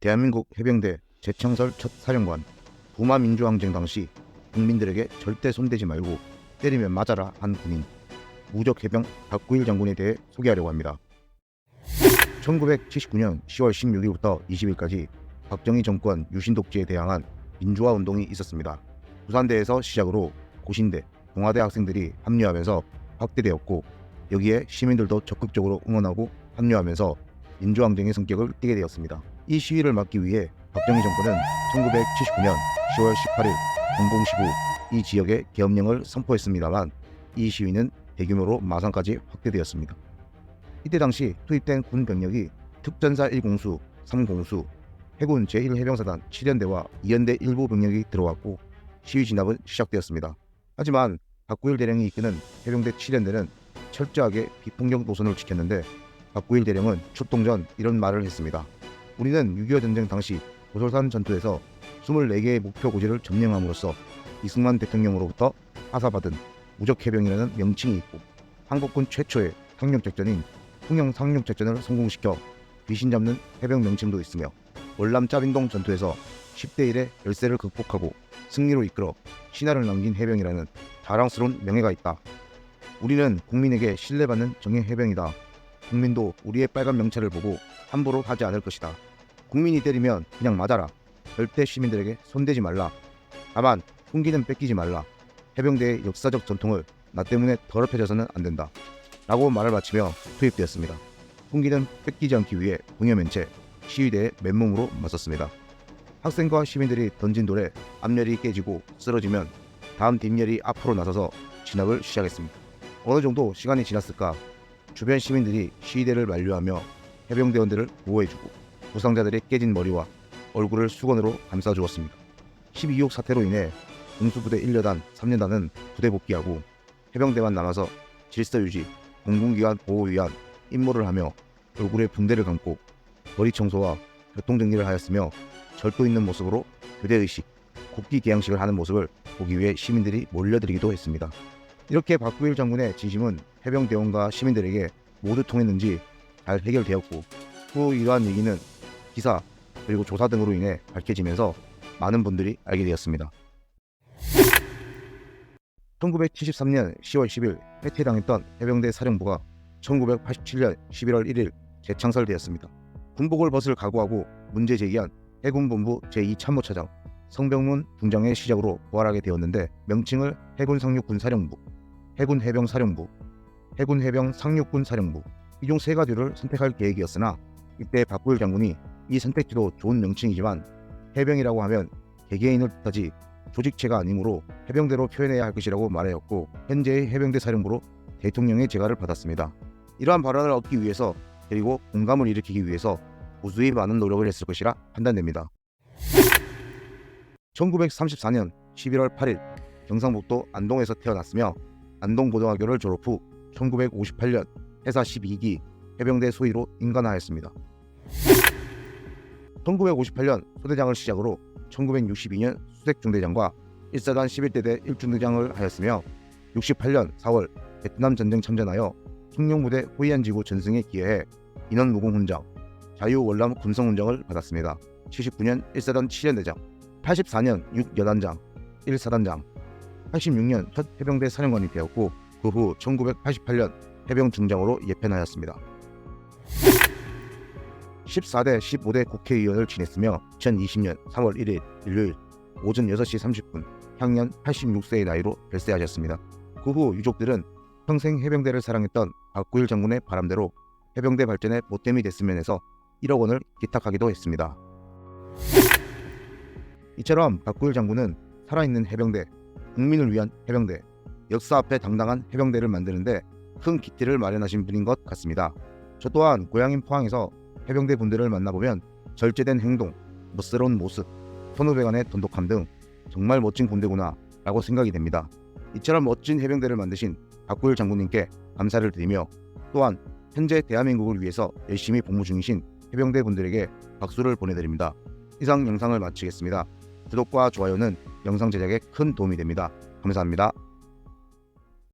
대한민국 해병대 재창설 첫 사령관, 부마민주항쟁 당시 국민들에게 절대 손대지 말고 때리면 맞아라 한 군인, 무적해병 박구일 장군에 대해 소개하려고 합니다. 1979년 10월 16일부터 20일까지 박정희 정권 유신독재에 대항한 민주화 운동이 있었습니다. 부산대에서 시작으로 고신대, 동아대 학생들이 합류하면서 확대되었고, 여기에 시민들도 적극적으로 응원하고 합류하면서 민주항쟁의 성격을 띠게 되었습니다. 이 시위를 막기 위해 박정희 정권은 1979년 10월 18일 공공시구 이 지역에 계엄령을 선포했습니다만, 이 시위는 대규모로 마산까지 확대되었습니다. 이때 당시 투입된 군 병력이 특전사 1공수, 3공수, 해군 제1해병사단 7연대와 2연대 일부 병력이 들어왔고, 시위 진압은 시작되었습니다. 하지만 박구일 대령이 이끄는 해병대 7연대는 철저하게 비폭력 노선을 지켰는데, 박구일 대령은 출동 전 이런 말을 했습니다. 우리는 6.25 전쟁 당시 고솔산 전투에서 24개의 목표 고지를 점령함으로써 이승만 대통령으로부터 하사받은 무적해병이라는 명칭이 있고, 한국군 최초의 상륙작전인 통영 상륙작전을 성공시켜 귀신 잡는 해병 명칭도 있으며, 월남 짜빈동 전투에서 10대 1의 열세를 극복하고 승리로 이끌어 신화를 남긴 해병이라는 자랑스러운 명예가 있다. 우리는 국민에게 신뢰받는 정예 해병이다. 국민도 우리의 빨간 명찰을 보고 함부로 하지 않을 것이다. 국민이 때리면 그냥 맞아라. 절대 시민들에게 손대지 말라. 다만 훈기는 뺏기지 말라. 해병대의 역사적 전통을 나 때문에 더럽혀져서는 안 된다. 라고 말을 마치며 투입되었습니다. 훈기는 뺏기지 않기 위해 공여면체 시위대에 맨몸으로 맞섰습니다. 학생과 시민들이 던진 돌에 앞열이 깨지고 쓰러지면 다음 뒷열이 앞으로 나서서 진압을 시작했습니다. 어느 정도 시간이 지났을까, 주변 시민들이 시위대를 만류하며 해병대원들을 보호해주고 부상자들의 깨진 머리와 얼굴을 수건으로 감싸주었습니다. 12.6 사태로 인해 공수부대 1여단, 3여단은 부대 복귀하고 해병대만 남아서 질서 유지, 공군기관 보호 위한 임무를 하며 얼굴에 붕대를 감고 거리 청소와 교통정리를 하였으며, 절도 있는 모습으로 교대의식, 국기 개양식을 하는 모습을 보기 위해 시민들이 몰려들기도 했습니다. 이렇게 박구일 장군의 진심은 해병대원과 시민들에게 모두 통했는지 잘 해결되었고, 후 이러한 얘기는 기사 그리고 조사 등으로 인해 밝혀지면서 많은 분들이 알게 되었습니다. 1973년 10월 10일 해체당했던 해병대 사령부가 1987년 11월 1일 재창설되었습니다. 군복을 벗을 각오하고 문제 제기한 해군본부 제2참모차장 성병문 중장의 시작으로 부활하게 되었는데, 명칭을 해군상륙군사령부, 해군해병사령부, 해군해병상륙군사령부 이 중 세 가지를 선택할 계획이었으나, 이때 박구일 장군이 이 선택지도 좋은 명칭이지만 해병이라고 하면 개개인을 뜻하지 조직체가 아니므로 해병대로 표현해야 할 것이라고 말하였고, 현재의 해병대 사령부로 대통령의 재가를 받았습니다. 이러한 발언을 얻기 위해서, 그리고 공감을 일으키기 위해서 무수히 많은 노력을 했을 것이라 판단됩니다. 1934년 11월 8일 경상북도 안동에서 태어났으며, 안동고등학교를 졸업 후 1958년 해사 12기 해병대 소위로 인간화하였습니다. 1958년 소대장을 시작으로 1962년 수색중대장과 1사단 11대대 1중대장을 하였으며, 68년 4월 베트남 전쟁 참전하여 숭룡부대 호이안지구 전승에 기여해 인원무공훈장, 자유월남 군성훈장을 받았습니다. 79년 1사단 7연대장, 84년 6여단장, 1사단장, 86년 첫 해병대 사령관이 되었고, 그 후 1988년 해병중장으로 예편하였습니다. 14대 15대 국회의원을 지냈으며 2020년 3월 1일 일요일 오전 6시 30분 향년 86세의 나이로 별세하셨습니다. 그 후 유족들은 평생 해병대를 사랑했던 박구일 장군의 바람대로 해병대 발전에 보탬이 됐으면 해서 1억 원을 기탁하기도 했습니다. 이처럼 박구일 장군은 살아있는 해병대, 국민을 위한 해병대, 역사 앞에 당당한 해병대를 만드는데 큰 기틀을 마련하신 분인 것 같습니다. 저 또한 고향인 포항에서 해병대 분들을 만나보면 절제된 행동, 멋스러운 모습, 선후배 간의 돈독함 등 정말 멋진 군대구나 라고 생각이 됩니다. 이처럼 멋진 해병대를 만드신 박구일 장군님께 감사를 드리며, 또한 현재 대한민국을 위해서 열심히 복무 중이신 해병대 분들에게 박수를 보내드립니다. 이상 영상을 마치겠습니다. 구독과 좋아요는 영상 제작에 큰 도움이 됩니다. 감사합니다.